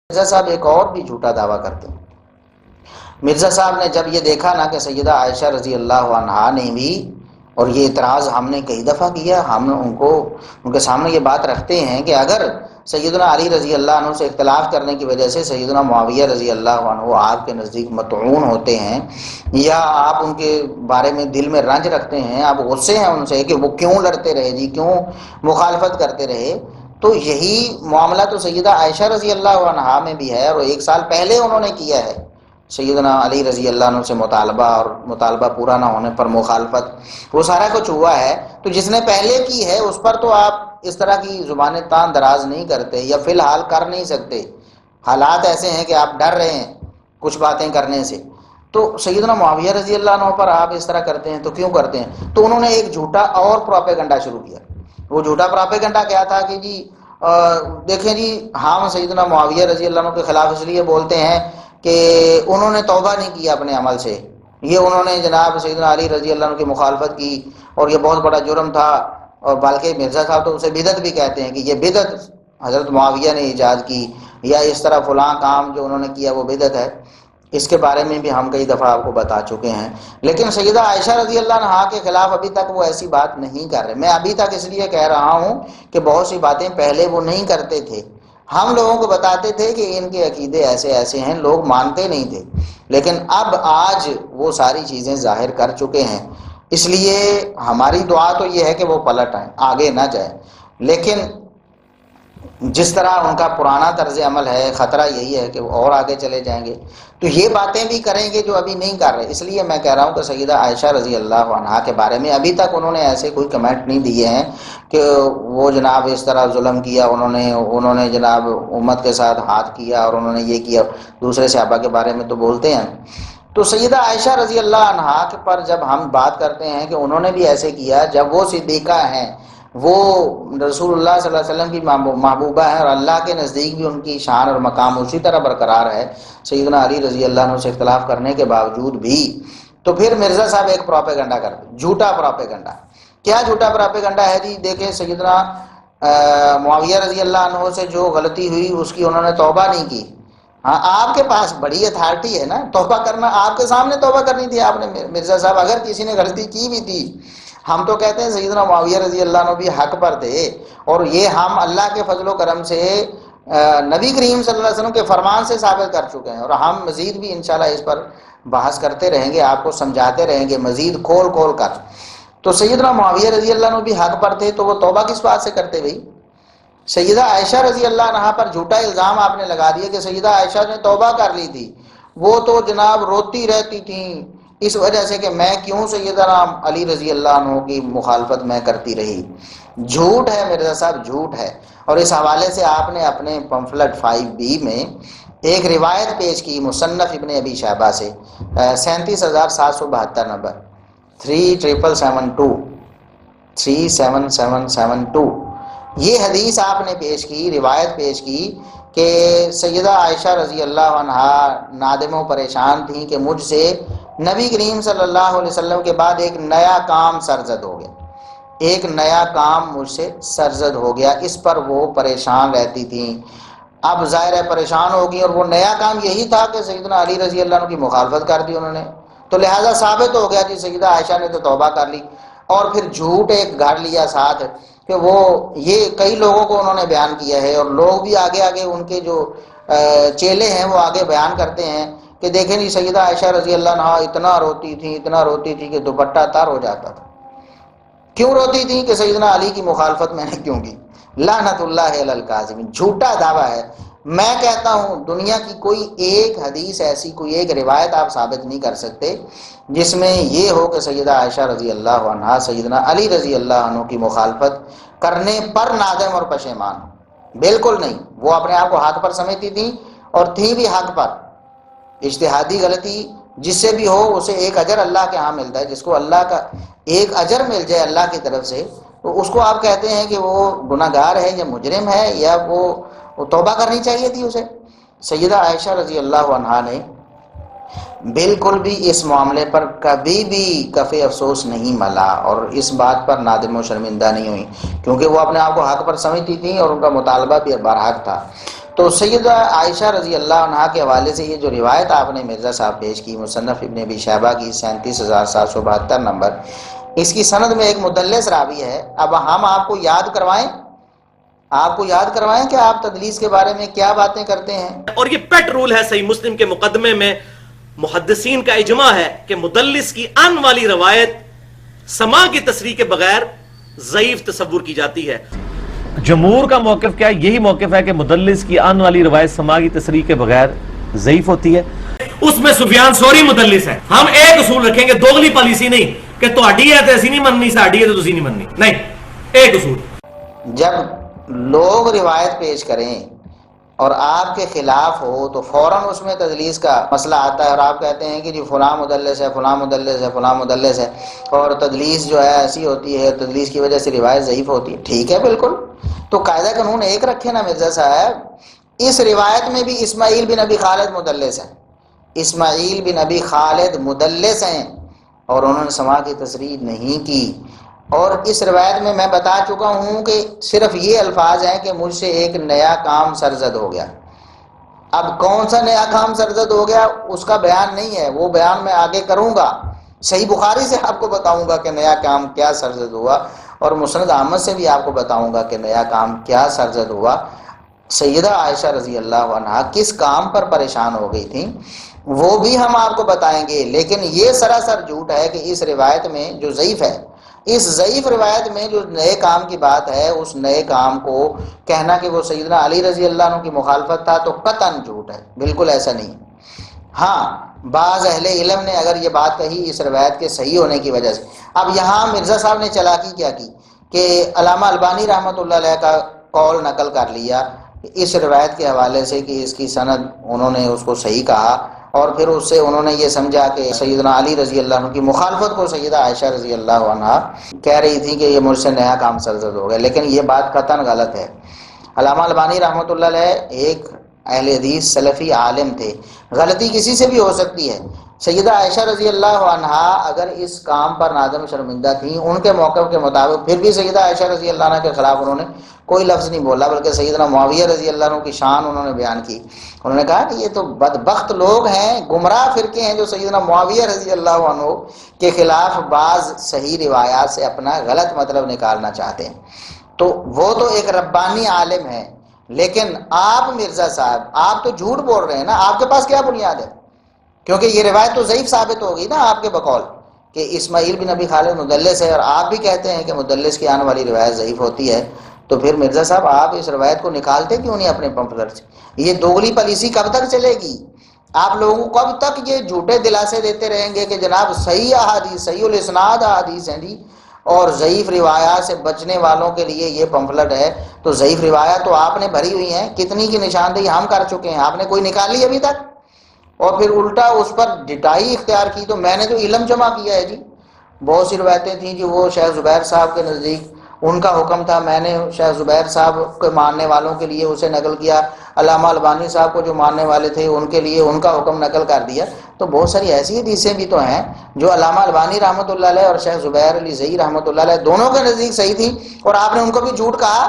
مرزا صاحب ایک اور بھی جھوٹا دعویٰ کرتے ہیں۔ مرزا صاحب نے جب یہ دیکھا نا کہ سیدہ عائشہ رضی اللہ عنہا نے بھی، اور یہ اعتراض ہم نے کئی دفعہ کیا، ہم ان کے سامنے یہ بات رکھتے ہیں کہ اگر سیدنا علی رضی اللہ عنہ سے اختلاف کرنے کی وجہ سے سیدنا معاویہ رضی اللہ عنہ آپ کے نزدیک مطعون ہوتے ہیں، یا آپ ان کے بارے میں دل میں رنج رکھتے ہیں، آپ غصے ہیں ان سے کہ وہ کیوں لڑتے رہے جی، کیوں مخالفت کرتے رہے، تو یہی معاملہ تو سیدہ عائشہ رضی اللہ عنہا میں بھی ہے، اور 1 سال پہلے انہوں نے کیا ہے سیدنا علی رضی اللہ عنہ سے مطالبہ، اور مطالبہ پورا نہ ہونے پر مخالفت، وہ سارا کچھ ہوا ہے۔ تو جس نے پہلے کی ہے اس پر تو آپ اس طرح کی زبانیں تان دراز نہیں کرتے، یا فی الحال کر نہیں سکتے، حالات ایسے ہیں کہ آپ ڈر رہے ہیں کچھ باتیں کرنے سے۔ تو سیدنا معاویہ رضی اللہ عنہ پر آپ اس طرح کرتے ہیں تو کیوں کرتے ہیں؟ تو انہوں نے ایک جھوٹا اور پروپیگنڈا شروع کیا۔ وہ جھوٹا پروپیگنڈا کیا تھا کہ جی دیکھیں جی، ہم سیدنا معاویہ رضی اللہ عنہ کے خلاف اس لیے بولتے ہیں کہ انہوں نے توبہ نہیں کیا اپنے عمل سے، یہ انہوں نے جناب سیدنا علی رضی اللہ عنہ کی مخالفت کی، اور یہ بہت بڑا جرم تھا، اور بلکہ مرزا صاحب تو اسے بدعت بھی کہتے ہیں کہ یہ بدعت حضرت معاویہ نے ایجاد کی، یا اس طرح فلاں کام جو انہوں نے کیا وہ بدعت ہے۔ اس کے بارے میں بھی ہم کئی دفعہ آپ کو بتا چکے ہیں، لیکن سیدہ عائشہ رضی اللہ عنہا کے خلاف ابھی تک وہ ایسی بات نہیں کر رہے۔ میں ابھی تک اس لیے کہہ رہا ہوں کہ بہت سی باتیں پہلے وہ نہیں کرتے تھے، ہم لوگوں کو بتاتے تھے کہ ان کے عقیدے ایسے ایسے ہیں، لوگ مانتے نہیں تھے، لیکن اب آج وہ ساری چیزیں ظاہر کر چکے ہیں۔ اس لیے ہماری دعا تو یہ ہے کہ وہ پلٹ آئیں، آگے نہ جائیں، لیکن جس طرح ان کا پرانا طرز عمل ہے، خطرہ یہی ہے کہ وہ اور آگے چلے جائیں گے، تو یہ باتیں بھی کریں گے جو ابھی نہیں کر رہے۔ اس لیے میں کہہ رہا ہوں کہ سیدہ عائشہ رضی اللہ عنہا کے بارے میں ابھی تک انہوں نے ایسے کوئی کمنٹ نہیں دیے ہیں کہ وہ جناب اس طرح ظلم کیا، انہوں نے جناب امت کے ساتھ ہاتھ کیا، اور انہوں نے یہ کیا۔ دوسرے صحابہ کے بارے میں تو بولتے ہیں۔ تو سیدہ عائشہ رضی اللہ عنہا پر جب ہم بات کرتے ہیں کہ انہوں نے بھی ایسے کیا، جب وہ صدیقہ ہیں، وہ رسول اللہ صلی اللہ علیہ وسلم کی محبوبہ ہے، اور اللہ کے نزدیک بھی ان کی شان اور مقام اسی طرح برقرار ہے سیدنا علی رضی اللہ عنہ سے اختلاف کرنے کے باوجود بھی، تو پھر مرزا صاحب ایک پروپیگنڈا کرتے، جھوٹا پروپیگنڈا۔ کیا جھوٹا پروپیگنڈا ہے جی؟ دیکھیں سیدنا معاویہ رضی اللہ عنہ سے جو غلطی ہوئی اس کی انہوں نے توبہ نہیں کی۔ ہاں، آپ کے پاس بڑی اتھارٹی ہے نا توبہ کرنا، آپ کے سامنے توبہ کرنی تھی آپ نے مرزا صاحب، اگر کسی نے غلطی کی بھی تھی۔ ہم تو کہتے ہیں سیدنا معاویہ رضی اللہ عنہ بھی حق پر تھے، اور یہ ہم اللہ کے فضل و کرم سے نبی کریم صلی اللہ علیہ وسلم کے فرمان سے ثابت کر چکے ہیں، اور ہم مزید بھی انشاءاللہ اس پر بحث کرتے رہیں گے، آپ کو سمجھاتے رہیں گے مزید کھول کھول کر۔ تو سیدنا معاویہ رضی اللہ عنہ بھی حق پر تھے، تو وہ توبہ کس بات سے کرتے بھئی؟ سیدہ عائشہ رضی اللہ عنہا پر جھوٹا الزام آپ نے لگا دیا کہ سیدہ عائشہ نے توبہ کر لی تھی، وہ تو جناب روتی رہتی تھیں اس وجہ سے کہ میں کیوں سیدنا علی رضی اللہ عنہ کی مخالفت میں کرتی رہی۔ جھوٹ ہے مرزا صاحب، جھوٹ ہے۔ اور اس حوالے سے آپ نے اپنے پمفلٹ 5B میں ایک روایت پیش کی مصنف ابن ابی شیبہ سے، 37,772 نمبر 3772 37772۔ یہ حدیث آپ نے پیش کی، روایت پیش کی کہ سیدہ عائشہ رضی اللہ عنہا نادم و پریشان تھیں کہ مجھ سے نبی کریم صلی اللہ علیہ وسلم کے بعد ایک نیا کام سرزد ہو گیا، ایک نیا کام مجھ سے سرزد ہو گیا، اس پر وہ پریشان رہتی تھیں۔ اب ظاہر ہے پریشان ہوگی، اور وہ نیا کام یہی تھا کہ سیدنا علی رضی اللہ عنہ کی مخالفت کر دی انہوں نے، تو لہذا ثابت ہو گیا کہ سیدہ عائشہ نے تو توبہ کر لی۔ اور پھر جھوٹ ایک گھڑ لیا ساتھ کہ وہ یہ کئی لوگوں کو انہوں نے بیان کیا ہے، اور لوگ بھی آگے آگے ان کے جو چیلے ہیں وہ آگے بیان کرتے ہیں کہ دیکھیں جی سیدہ عائشہ رضی اللہ عنہا اتنا روتی تھی کہ دوپٹہ تر ہو جاتا تھا۔ کیوں روتی تھی؟ کہ سیدنا علی کی مخالفت میں نے کیوں کی۔ لعنت اللہ علی الکاذبین، جھوٹا دعویٰ ہے۔ میں کہتا ہوں دنیا کی کوئی ایک حدیث ایسی، کوئی ایک روایت آپ ثابت نہیں کر سکتے جس میں یہ ہو کہ سیدہ عائشہ رضی اللہ عنہا سیدنا علی رضی اللہ عنہ کی مخالفت کرنے پر نادم اور پشیمان ہو۔ بالکل نہیں، وہ اپنے آپ کو حق پر سمجھتی تھیں، اور تھیں بھی حق پر۔ اجتہادی غلطی جس سے بھی ہو اسے ایک اجر اللہ کے ہاں ملتا ہے، جس کو اللہ کا ایک اجر مل جائے اللہ کی طرف سے، تو اس کو آپ کہتے ہیں کہ وہ گناہ گار ہے یا مجرم ہے، یا وہ توبہ کرنی چاہیے تھی اسے۔ سیدہ عائشہ رضی اللہ عنہا نے بالکل بھی اس معاملے پر کبھی بھی کف افسوس نہیں ملا، اور اس بات پر نادم و شرمندہ نہیں ہوئی، کیونکہ وہ اپنے آپ کو حق پر سمجھتی تھیں، اور ان کا مطالبہ بھی برحق تھا۔ تو سیدہ عائشہ رضی اللہ عنہا کے حوالے سے یہ جو روایت آپ نے مرزا صاحب پیش کی مصنف ابن ابی شیبہ کی 37,772 نمبر، اس کی سند میں ایک مدلس راوی ہے۔ اب ہم آپ کو یاد کروائیں کہ آپ تدلیس کے بارے میں کیا باتیں کرتے ہیں۔ اور یہ پیٹ رول ہے صحیح مسلم کے مقدمے میں، محدثین کا اجماع ہے کہ مدلس کی ان والی روایت سما کی تصریح کے بغیر ضعیف تصور کی جاتی ہے۔ جمہور کا موقف کیا ہے؟ یہی موقف ہے کہ مدلس کی آن والی روایت سما کی تصریح کے بغیر ضعیف ہوتی ہے۔ اس میں سفیان ثوری مدلس ہے۔ ہم ایک اصول رکھیں گے، دوغلی پالیسی نہیں کہ تہاڈی ہے تے اسی نہیں مننی، ساڈی ہے تے تسی نہیں مننی، نہیں، ایک اصول۔ جب لوگ روایت پیش کریں اور آپ کے خلاف ہو تو فوراً اس میں تدلیس کا مسئلہ آتا ہے، اور آپ کہتے ہیں کہ جی فلاں مدلس ہے، فلاں مدلس ہے، فلاں مدلس ہے، اور تدلیس جو ہے ایسی ہوتی ہے، تدلیس کی وجہ سے روایت ضعیف ہوتی ہے۔ ٹھیک ہے، بالکل، تو قاعدہ قانون ایک رکھے نا مرزا صاحب، اس روایت میں بھی اسماعیل بن ابی خالد مدلس ہیں، اسماعیل بن ابی خالد مدلس ہیں، اور انہوں نے سما کی تصریح نہیں کی۔ اور اس روایت میں بتا چکا ہوں کہ صرف یہ الفاظ ہیں کہ مجھ سے ایک نیا کام سرزد ہو گیا۔ اب کون سا نیا کام سرزد ہو گیا اس کا بیان نہیں ہے، وہ بیان میں آگے کروں گا، صحیح بخاری سے آپ کو بتاؤں گا کہ نیا کام کیا سرزد ہوا، اور مسند احمد سے بھی آپ کو بتاؤں گا کہ نیا کام کیا سرزد ہوا۔ سیدہ عائشہ رضی اللہ عنہا کس کام پر پریشان ہو گئی تھیں وہ بھی ہم آپ کو بتائیں گے، لیکن یہ سراسر جھوٹ ہے کہ اس روایت میں جو ضعیف ہے، اس ضعیف روایت میں جو نئے کام کی بات ہے، اس نئے کام کو کہنا کہ وہ سیدنا علی رضی اللہ عنہ کی مخالفت تھا تو قطعاً جھوٹ ہے، بالکل ایسا نہیں۔ ہاں، بعض اہل علم نے اگر یہ بات کہی اس روایت کے صحیح ہونے کی وجہ سے۔ اب یہاں مرزا صاحب نے چلاکی کیا کی کہ علامہ البانی رحمۃ اللہ علیہ کا قول نقل کر لیا اس روایت کے حوالے سے کہ اس کی سند انہوں نے اس کو صحیح کہا، اور پھر اس سے انہوں نے یہ سمجھا کہ سیدنا علی رضی اللہ عنہ کی مخالفت کو سیدہ عائشہ رضی اللہ عنہا کہہ رہی تھی کہ یہ مجھ سے نیا کام سرزد ہو گیا، لیکن یہ بات قطعاً غلط ہے۔ علامہ البانی رحمۃ اللہ علیہ ایک اہل حدیث سلفی عالم تھے، غلطی کسی سے بھی ہو سکتی ہے۔ سیدہ عائشہ رضی اللہ عنہا اگر اس کام پر نادم شرمندہ تھیں ان کے موقف کے مطابق، پھر بھی سیدہ عائشہ رضی اللہ عنہ کے خلاف انہوں نے کوئی لفظ نہیں بولا، بلکہ سیدنا معاویہ رضی اللہ عنہ کی شان انہوں نے بیان کی۔ انہوں نے کہا کہ یہ تو بدبخت لوگ ہیں، گمراہ فرقے ہیں جو سیدنا معاویہ رضی اللہ عنہ کے خلاف بعض صحیح روایات سے اپنا غلط مطلب نکالنا چاہتے ہیں۔ تو وہ تو ایک ربانی عالم ہے، لیکن آپ مرزا صاحب آپ تو جھوٹ بول رہے ہیں نا، آپ کے پاس کیا بنیاد ہے؟ کیونکہ یہ روایت تو ضعیف ثابت ہوگی نا آپ کے بقول کہ اسماعیل بن ابی خالد مدلس ہے، اور آپ بھی کہتے ہیں کہ مدلس کی آنے والی روایت ضعیف ہوتی ہے، تو پھر مرزا صاحب آپ اس روایت کو نکالتے کیوں نہیں اپنے پمفلٹ سے؟ یہ دوغلی پالیسی کب تک چلے گی؟ آپ لوگوں کو کب تک یہ جھوٹے دلاسے دیتے رہیں گے کہ جناب صحیح احادیث، صحیح الاسناد احادیث ہیں جی، اور ضعیف روایات سے بچنے والوں کے لیے یہ پمفلٹ ہے؟ تو ضعیف روایات تو آپ نے بھری ہوئی ہیں، کتنی کی نشاندہی ہم کر چکے ہیں، آپ نے کوئی نکالی ابھی تک؟ اور پھر الٹا اس پر ڈٹائی اختیار کی۔ تو میں نے تو علم جمع کیا ہے جی، بہت سی روایتیں تھیں جو وہ شیخ زبیر صاحب کے نزدیک ان کا حکم تھا، میں نے شیخ زبیر صاحب کے ماننے والوں کے لیے اسے نقل کیا، علامہ البانی صاحب کو جو ماننے والے تھے ان کے لیے ان کا حکم نقل کر دیا۔ تو بہت ساری ایسی حدیثیں بھی تو ہیں جو علامہ البانی رحمۃ اللہ علیہ اور شیخ زبیر علی زئی رحمۃ اللہ علیہ دونوں کے نزدیک صحیح تھی، اور آپ نے ان کو بھی جھوٹ کہا۔